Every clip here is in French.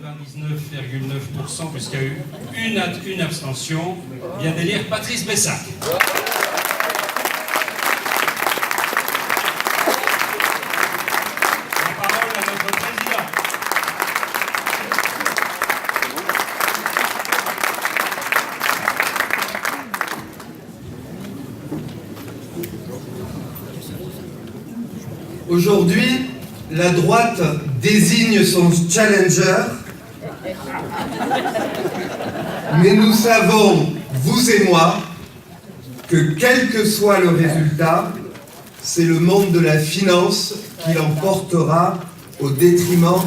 99,9%, puisqu'il y a eu une abstention, vient d'élire Patrice Bessac. La parole à notre président. Aujourd'hui, la droite désigne son challenger, mais nous savons, vous et moi, que quel que soit le résultat, c'est le monde de la finance qui l'emportera au détriment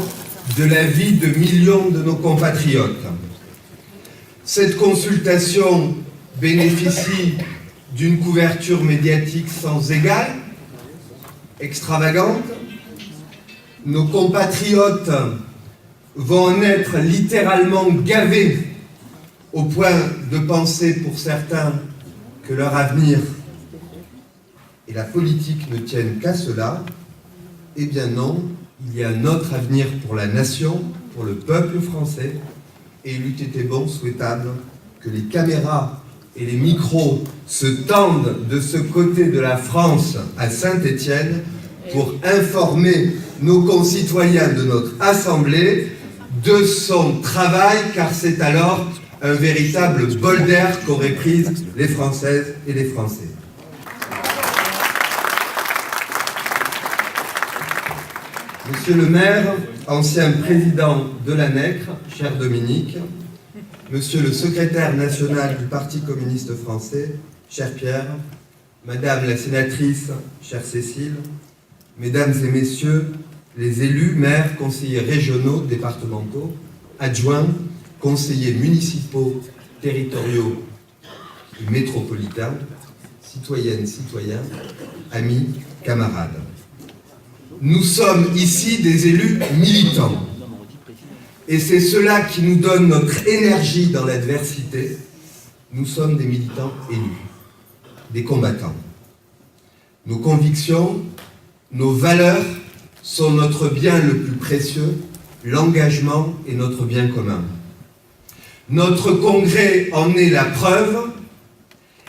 de la vie de millions de nos compatriotes. Cette consultation bénéficie d'une couverture médiatique sans égale, extravagante. Nos compatriotes vont en être littéralement gavés au point de penser pour certains que leur avenir et la politique ne tiennent qu'à cela. Eh bien non, il y a un autre avenir pour la nation, pour le peuple français, et il eût été bon, souhaitable, que les caméras et les micros se tendent de ce côté de la France à Saint-Étienne pour informer nos concitoyens de notre Assemblée de son travail, car c'est alors un véritable bol d'air qu'auraient prise les Françaises et les Français. Monsieur le maire, ancien président de l'ANECRE, cher Dominique, monsieur le secrétaire national du Parti communiste français, cher Pierre, madame la sénatrice, chère Cécile, mesdames et messieurs les élus, maires, conseillers régionaux, départementaux, adjoints, conseillers municipaux, territoriaux et métropolitains, citoyennes, citoyens, amis, camarades. Nous sommes ici des élus militants. Et c'est cela qui nous donne notre énergie dans l'adversité. Nous sommes des militants élus, des combattants. Nos convictions, nos valeurs sont notre bien le plus précieux, l'engagement est notre bien commun. Notre congrès en est la preuve.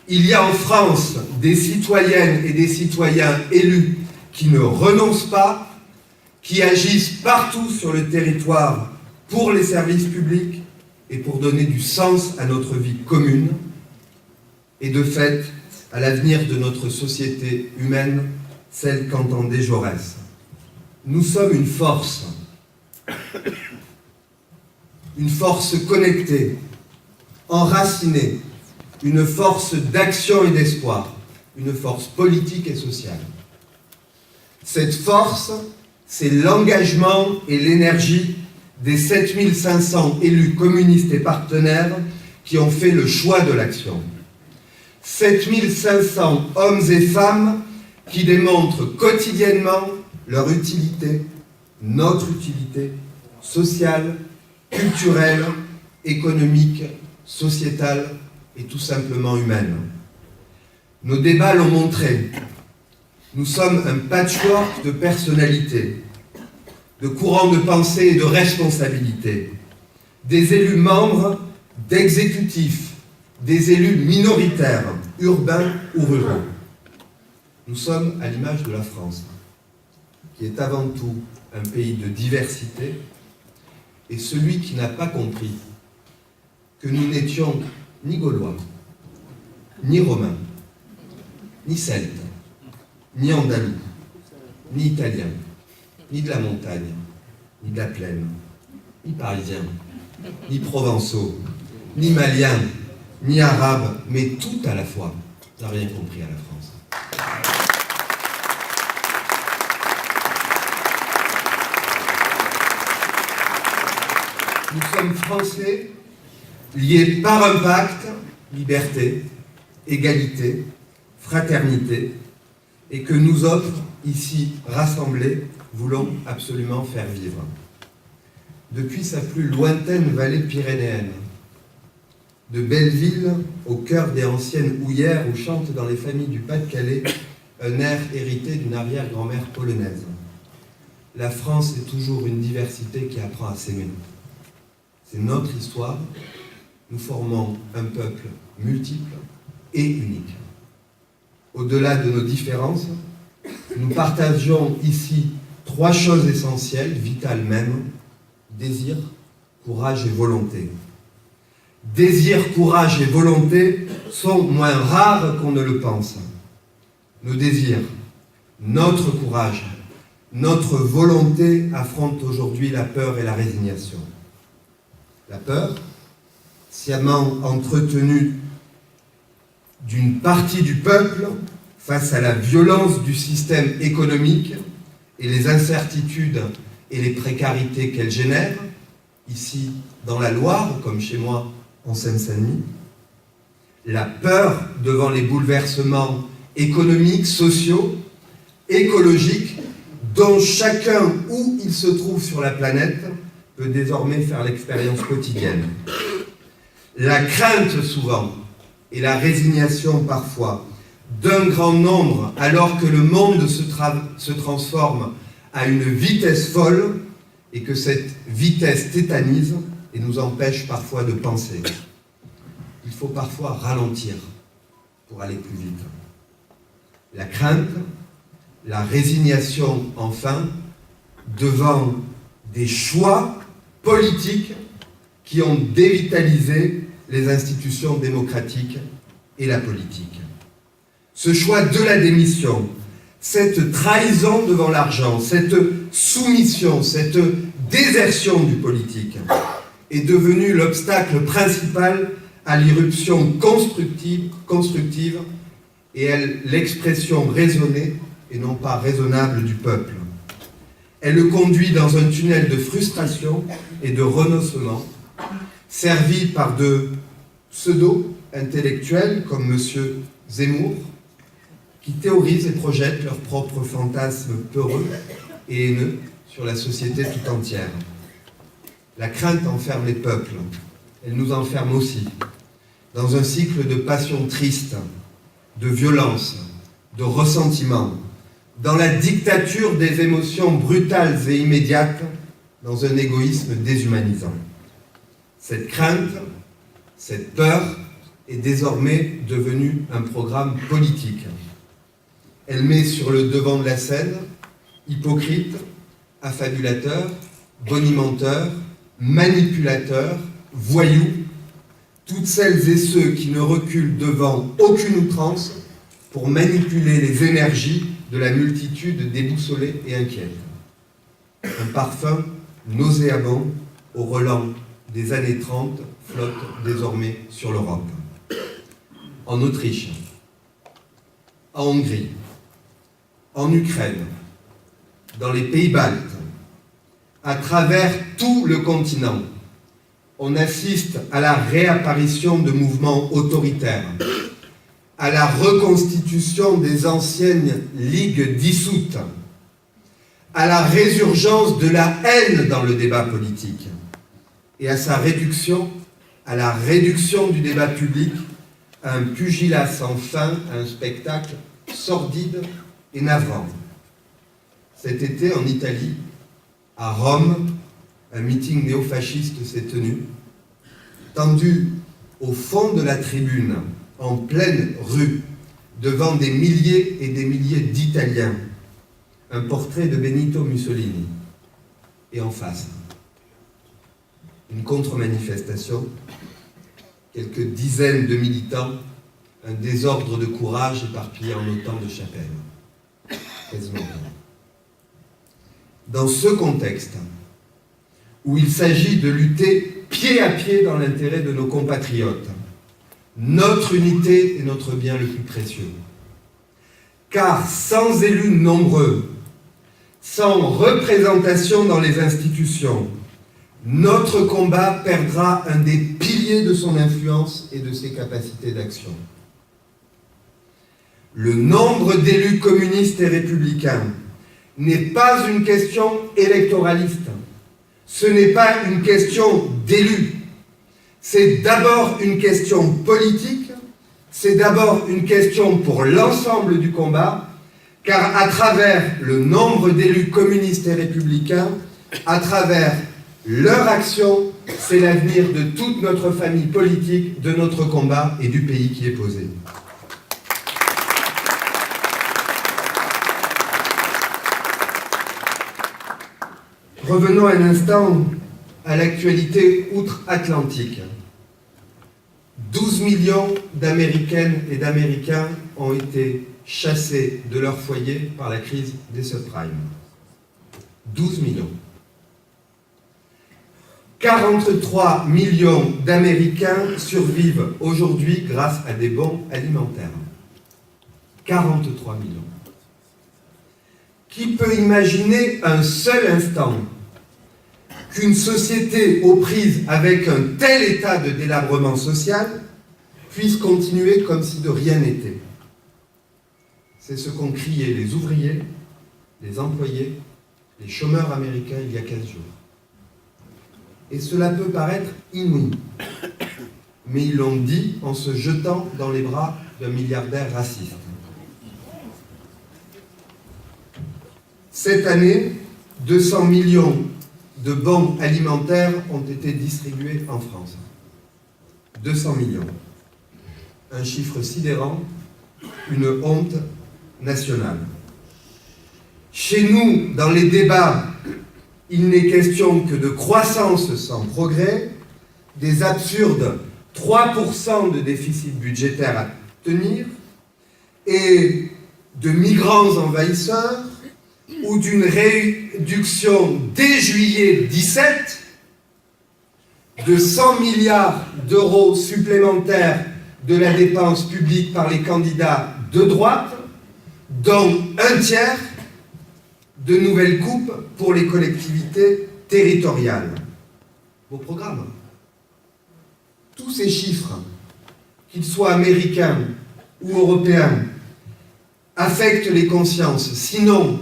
Il y a en France des citoyennes et des citoyens élus qui ne renoncent pas, qui agissent partout sur le territoire pour les services publics et pour donner du sens à notre vie commune et de fait à l'avenir de notre société humaine, celle qu'entendait Jaurès. Nous sommes une force connectée, enracinée, une force d'action et d'espoir, une force politique et sociale. Cette force, c'est l'engagement et l'énergie des 7500 élus communistes et partenaires qui ont fait le choix de l'action. 7500 hommes et femmes qui démontrent quotidiennement leur utilité, notre utilité sociale, culturelle, économique, sociétale et tout simplement humaine. Nos débats l'ont montré. Nous sommes un patchwork de personnalités, de courants de pensée et de responsabilités, des élus membres d'exécutifs, des élus minoritaires, urbains ou ruraux. Nous sommes à l'image de la France, qui est avant tout un pays de diversité, et celui qui n'a pas compris que nous n'étions ni Gaulois, ni Romains, ni Celtes, ni Andalous, ni Italiens, ni de la montagne, ni de la plaine, ni Parisiens, ni Provençaux, ni Maliens, ni Arabes, mais tout à la fois, n'a rien compris à la France. Nous sommes Français, liés par un pacte, liberté, égalité, fraternité, et que nous autres, ici rassemblés, voulons absolument faire vivre. Depuis sa plus lointaine vallée pyrénéenne, de Belleville au cœur des anciennes houillères où chante dans les familles du Pas-de-Calais un air hérité d'une arrière-grand-mère polonaise. La France est toujours une diversité qui apprend à s'aimer. c'est notre histoire. Nous formons un peuple multiple et unique. Au-delà de nos différences, nous partageons ici 3 choses essentielles, vitales même: désir, courage et volonté. Désir, courage et volonté sont moins rares qu'on ne le pense. Nos désirs, notre courage, notre volonté affrontent aujourd'hui la peur et la résignation. La peur, sciemment entretenue d'une partie du peuple face à la violence du système économique et les incertitudes et les précarités qu'elle génère, ici dans la Loire, comme chez moi en Seine-Saint-Denis. La peur devant les bouleversements économiques, sociaux, écologiques, dont chacun, où il se trouve sur la planète, peut désormais faire l'expérience quotidienne. La crainte souvent, et la résignation parfois, d'un grand nombre, alors que le monde se transforme à une vitesse folle, et que cette vitesse tétanise et nous empêche parfois de penser. Il faut parfois ralentir pour aller plus vite. La crainte, la résignation enfin, devant des choix politiques qui ont dévitalisé les institutions démocratiques et la politique. Ce choix de la démission, cette trahison devant l'argent, cette soumission, cette désertion du politique est devenu l'obstacle principal à l'irruption constructive et à l'expression raisonnée et non pas raisonnable du peuple. Elle le conduit dans un tunnel de frustration et de renoncement, servi par de pseudo-intellectuels comme M. Zemmour, qui théorisent et projettent leurs propres fantasmes peureux et haineux sur la société tout entière. La crainte enferme les peuples, elle nous enferme aussi, dans un cycle de passion triste, de violence, de ressentiment, dans la dictature des émotions brutales et immédiates, dans un égoïsme déshumanisant. Cette crainte, cette peur est désormais devenue un programme politique. Elle met sur le devant de la scène hypocrites, affabulateurs, bonimenteurs, manipulateurs, voyous, toutes celles et ceux qui ne reculent devant aucune outrance pour manipuler les énergies de la multitude déboussolée et inquiète. Un parfum nauséabond au relent des années 30 flotte désormais sur l'Europe. En Autriche, en Hongrie, en Ukraine, dans les pays baltes, à travers tout le continent, on assiste à la réapparition de mouvements autoritaires, à la reconstitution des anciennes ligues dissoutes, à la résurgence de la haine dans le débat politique et à sa réduction, à la réduction du débat public à un pugilat sans fin, à un spectacle sordide et navrant. Cet été, en Italie, à Rome, un meeting néofasciste s'est tenu. Tendu au fond de la tribune, en pleine rue, devant des milliers et des milliers d'Italiens, un portrait de Benito Mussolini. Et en face, une contre-manifestation, quelques dizaines de militants, un désordre de courage éparpillé en autant de chapelles. Quasiment rien. Dans ce contexte, où il s'agit de lutter pied à pied dans l'intérêt de nos compatriotes, notre unité est notre bien le plus précieux. Car sans élus nombreux, sans représentation dans les institutions, notre combat perdra un des piliers de son influence et de ses capacités d'action. Le nombre d'élus communistes et républicains n'est pas une question électoraliste. Ce n'est pas une question d'élus. C'est d'abord une question politique, c'est d'abord une question pour l'ensemble du combat, car à travers le nombre d'élus communistes et républicains, à travers leur action, c'est l'avenir de toute notre famille politique, de notre combat et du pays qui est posé. Revenons un instant à l'actualité outre-Atlantique. 12 millions d'Américaines et d'Américains ont été chassés de leur foyer par la crise des subprimes. 12 millions. 43 millions d'Américains survivent aujourd'hui grâce à des bons alimentaires. 43 millions. Qui peut imaginer un seul instant qu'une société aux prises avec un tel état de délabrement social puisse continuer comme si de rien n'était? C'est ce qu'ont crié les ouvriers, les employés, les chômeurs américains il y a 15 jours. Et cela peut paraître inouï, mais ils l'ont dit en se jetant dans les bras d'un milliardaire raciste. Cette année, 200 millions de bons alimentaires ont été distribués en France. 200 millions. Un chiffre sidérant, une honte nationale. Chez nous, dans les débats, il n'est question que de croissance sans progrès, des absurdes 3% de déficit budgétaire à tenir et de migrants envahisseurs ou d'une réduction dès juillet 17 de 100 milliards d'euros supplémentaires de la dépense publique par les candidats de droite, dont un tiers de nouvelles coupes pour les collectivités territoriales. Vos programmes. Tous ces chiffres, qu'ils soient américains ou européens, affectent les consciences. Sinon,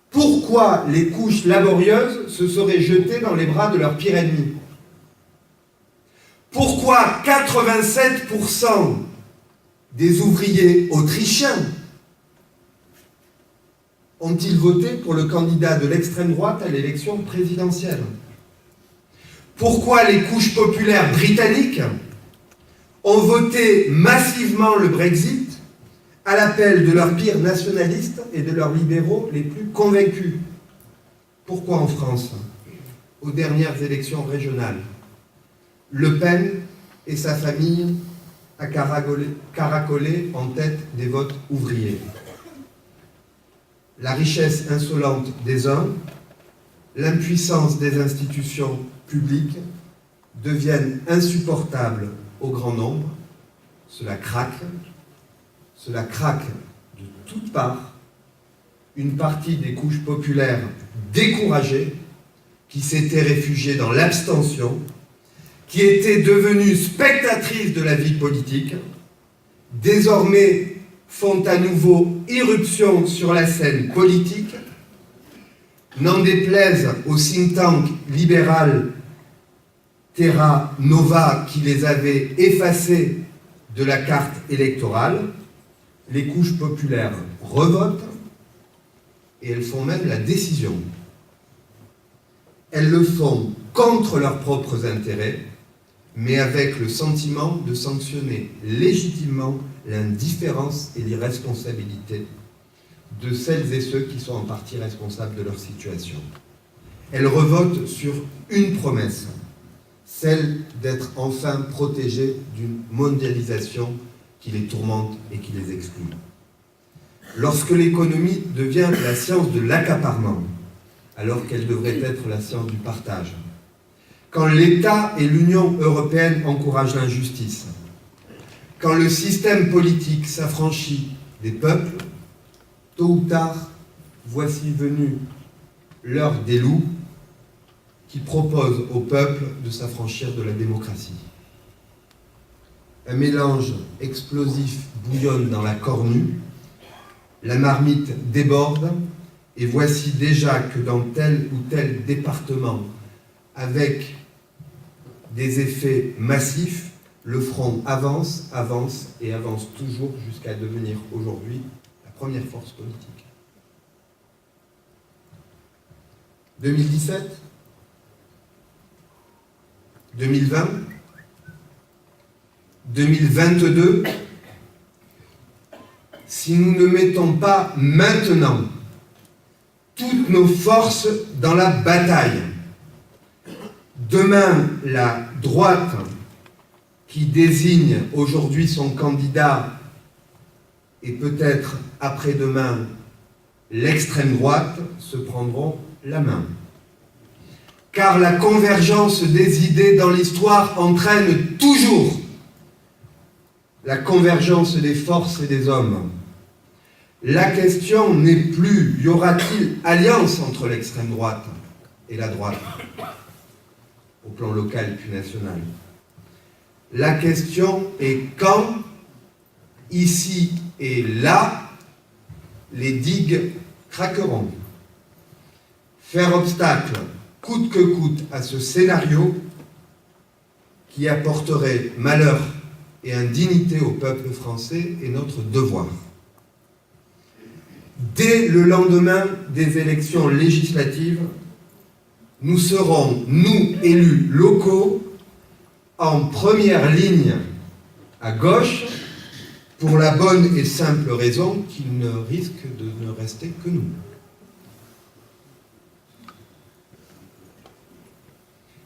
pourquoi les couches laborieuses se seraient jetées dans les bras de leur pire ennemi? Pourquoi 87% des ouvriers autrichiens ont-ils voté pour le candidat de l'extrême droite à l'élection présidentielle? Pourquoi les couches populaires britanniques ont voté massivement le Brexit à l'appel de leurs pires nationalistes et de leurs libéraux les plus convaincus? Pourquoi en France, aux dernières élections régionales, Le Pen et sa famille a caracolé en tête des votes ouvriers? La richesse insolente des uns, l'impuissance des institutions publiques deviennent insupportables au grand nombre. Cela craque de toutes parts. Une partie des couches populaires découragées, qui s'étaient réfugiées dans l'abstention, qui étaient devenues spectatrices de la vie politique, désormais font à nouveau irruption sur la scène politique, n'en déplaise au think tank libéral Terra Nova qui les avait effacés de la carte électorale. Les couches populaires revotent et elles font même la décision. Elles le font contre leurs propres intérêts, mais avec le sentiment de sanctionner légitimement l'indifférence et l'irresponsabilité de celles et ceux qui sont en partie responsables de leur situation. Elles revotent sur une promesse, celle d'être enfin protégées d'une mondialisation qui les tourmente et qui les exclut. Lorsque l'économie devient la science de l'accaparement, alors qu'elle devrait être la science du partage, quand l'État et l'Union européenne encouragent l'injustice, quand le système politique s'affranchit des peuples, tôt ou tard, voici venue l'heure des loups qui proposent au peuple de s'affranchir de la démocratie. Un mélange explosif bouillonne dans la cornue, la marmite déborde, et voici déjà que dans tel ou tel département, avec des effets massifs, le front avance, avance et avance toujours jusqu'à devenir aujourd'hui la première force politique. 2017, 2020, 2022, si nous ne mettons pas maintenant toutes nos forces dans la bataille, demain, la droite qui désigne aujourd'hui son candidat et peut-être après-demain l'extrême droite se prendront la main. Car la convergence des idées dans l'histoire entraîne toujours la convergence des forces et des hommes. La question n'est plus, y aura-t-il alliance entre l'extrême droite et la droite, au plan local et puis national? La question est quand, ici et là, les digues craqueront. Faire obstacle, coûte que coûte, à ce scénario qui apporterait malheur et indignité au peuple français est notre devoir. Dès le lendemain des élections législatives, nous serons, nous, élus locaux, en première ligne à gauche, pour la bonne et simple raison qu'il ne risque de ne rester que nous.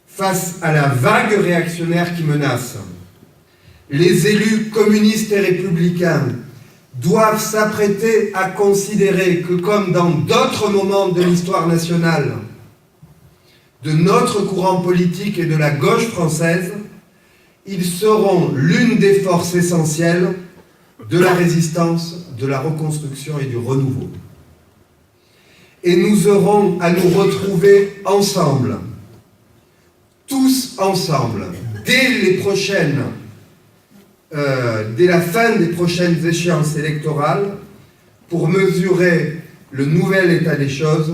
Face à la vague réactionnaire qui menace, les élus communistes et républicains doivent s'apprêter à considérer que, comme dans d'autres moments de l'histoire nationale, de notre courant politique et de la gauche française, ils seront l'une des forces essentielles de la résistance, de la reconstruction et du renouveau. Et nous aurons à nous retrouver ensemble, tous ensemble, dès la fin des prochaines échéances électorales, pour mesurer le nouvel état des choses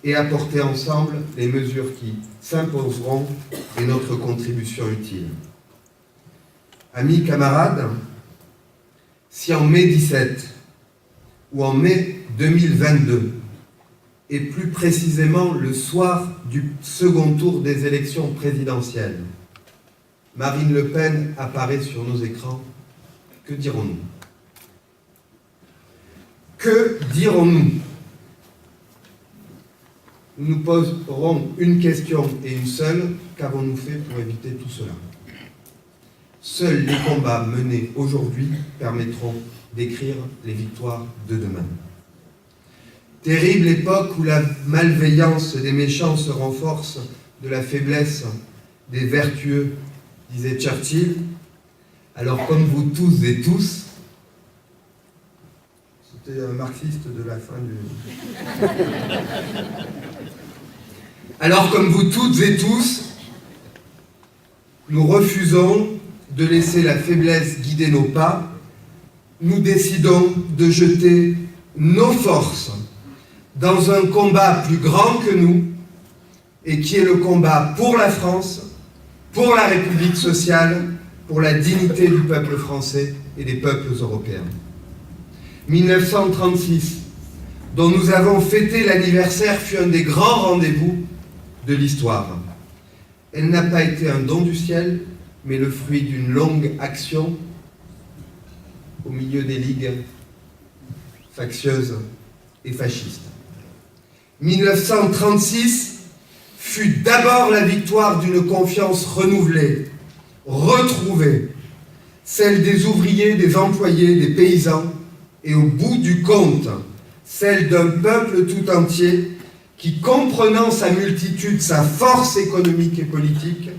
et apporter ensemble les mesures qui s'imposeront et notre contribution utile. Amis, camarades, si en mai 17 ou en mai 2022, et plus précisément le soir du second tour des élections présidentielles, Marine Le Pen apparaît sur nos écrans, que dirons-nous? Que dirons-nous? Nous nous poserons une question et une seule, qu'avons-nous fait pour éviter tout cela? Seuls les combats menés aujourd'hui permettront d'écrire les victoires de demain. Terrible époque où la malveillance des méchants se renforce de la faiblesse des vertueux, disait Churchill. Alors comme vous tous et tous, c'était un marxiste de la fin du... Alors comme vous toutes et tous, nous refusons de laisser la faiblesse guider nos pas, nous décidons de jeter nos forces dans un combat plus grand que nous, et qui est le combat pour la France, pour la République sociale, pour la dignité du peuple français et des peuples européens. 1936, dont nous avons fêté l'anniversaire, fut un des grands rendez-vous de l'histoire. Elle n'a pas été un don du ciel, mais le fruit d'une longue action au milieu des ligues factieuses et fascistes. 1936 fut d'abord la victoire d'une confiance renouvelée, retrouvée, celle des ouvriers, des employés, des paysans, et au bout du compte, celle d'un peuple tout entier qui, comprenant sa multitude, sa force économique et politique,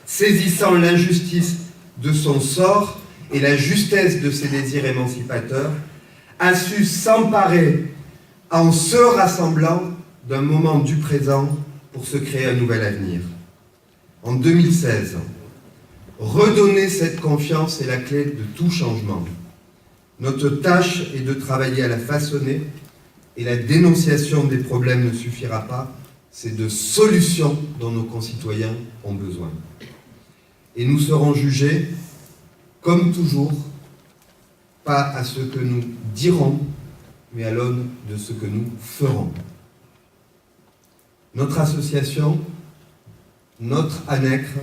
saisissant l'injustice de son sort et la justesse de ses désirs émancipateurs, a su s'emparer, en se rassemblant, d'un moment du présent pour se créer un nouvel avenir. En 2016, redonner cette confiance est la clé de tout changement. Notre tâche est de travailler à la façonner, et la dénonciation des problèmes ne suffira pas, c'est de solutions dont nos concitoyens ont besoin. Et nous serons jugés, comme toujours, pas à ce que nous dirons, mais à l'aune de ce que nous ferons. Notre association, notre ANECRE,